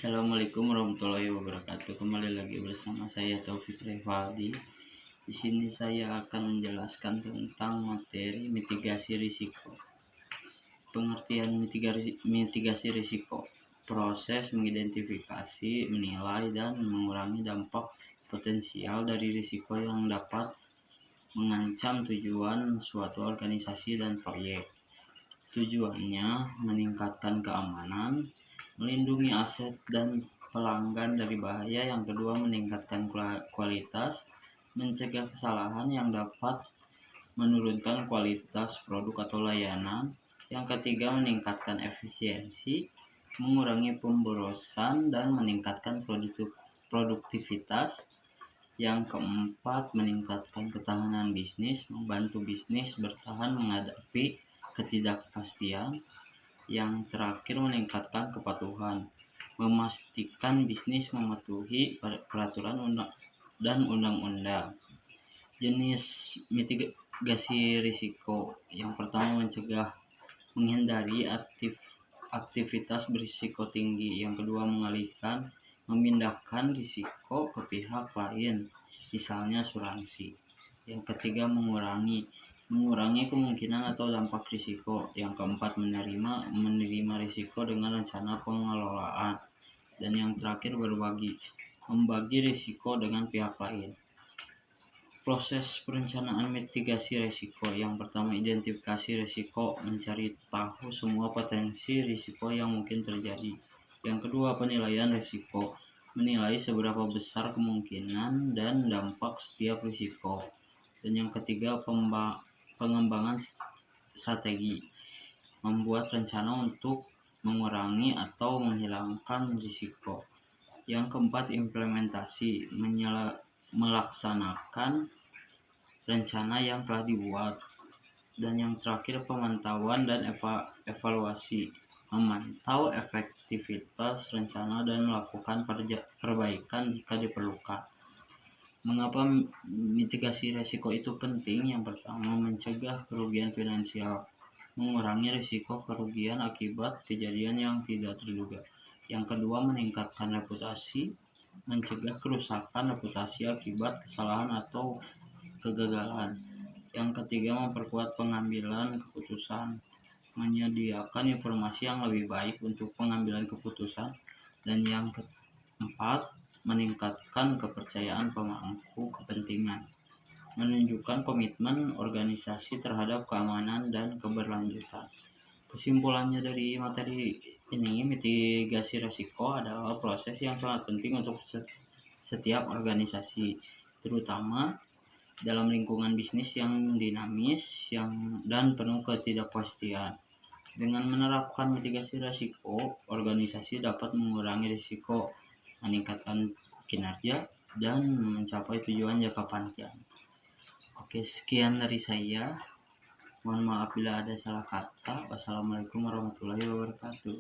Assalamualaikum warahmatullahi wabarakatuh. Kembali lagi bersama saya Taufik Rivaldi. Di sini saya akan menjelaskan tentang materi mitigasi risiko. Pengertian mitigasi risiko: proses mengidentifikasi, menilai, dan mengurangi dampak potensial dari risiko yang dapat mengancam tujuan suatu organisasi dan proyek. Tujuannya meningkatkan keamanan, melindungi aset dan pelanggan dari bahaya. Yang kedua, meningkatkan kualitas, mencegah kesalahan yang dapat menurunkan kualitas produk atau layanan. Yang ketiga, meningkatkan efisiensi, mengurangi pemborosan, dan meningkatkan produktivitas. Yang keempat, meningkatkan ketahanan bisnis, membantu bisnis bertahan menghadapi ketidakpastian. Yang terakhir, meningkatkan kepatuhan, memastikan bisnis mematuhi peraturan dan undang-undang. Jenis mitigasi risiko: yang pertama, menghindari aktivitas berisiko tinggi. Yang kedua, memindahkan risiko ke pihak lain, misalnya asuransi. Yang ketiga, mengurangi kemungkinan atau dampak risiko. Yang keempat, menerima risiko dengan rencana pengelolaan. Dan yang terakhir, membagi risiko dengan pihak lain. Proses perencanaan mitigasi risiko: yang pertama, identifikasi risiko, mencari tahu semua potensi risiko yang mungkin terjadi. Yang kedua, penilaian risiko, menilai seberapa besar kemungkinan dan dampak setiap risiko. Dan yang ketiga, pengembangan strategi, membuat rencana untuk mengurangi atau menghilangkan risiko. Yang keempat, implementasi, melaksanakan rencana yang telah dibuat. Dan yang terakhir, pemantauan dan evaluasi, memantau efektivitas rencana dan melakukan perbaikan jika diperlukan. Mengapa mitigasi risiko itu penting? Yang pertama, mencegah kerugian finansial, mengurangi risiko kerugian akibat kejadian yang tidak terduga. Yang kedua, meningkatkan reputasi, mencegah kerusakan reputasi akibat kesalahan atau kegagalan. Yang ketiga, memperkuat pengambilan keputusan, menyediakan informasi yang lebih baik untuk pengambilan keputusan. Dan yang keempat, meningkatkan kepercayaan pemangku kepentingan, menunjukkan komitmen organisasi terhadap keamanan dan keberlanjutan. Kesimpulannya dari materi ini, mitigasi risiko adalah proses yang sangat penting untuk setiap organisasi, terutama dalam lingkungan bisnis yang dinamis dan penuh ketidakpastian. Dengan menerapkan mitigasi risiko, organisasi dapat mengurangi risiko, meningkatkan kinerja, dan mencapai tujuan jangka panjang. Oke, sekian dari saya. Mohon maaf bila ada salah kata. Wassalamualaikum warahmatullahi wabarakatuh.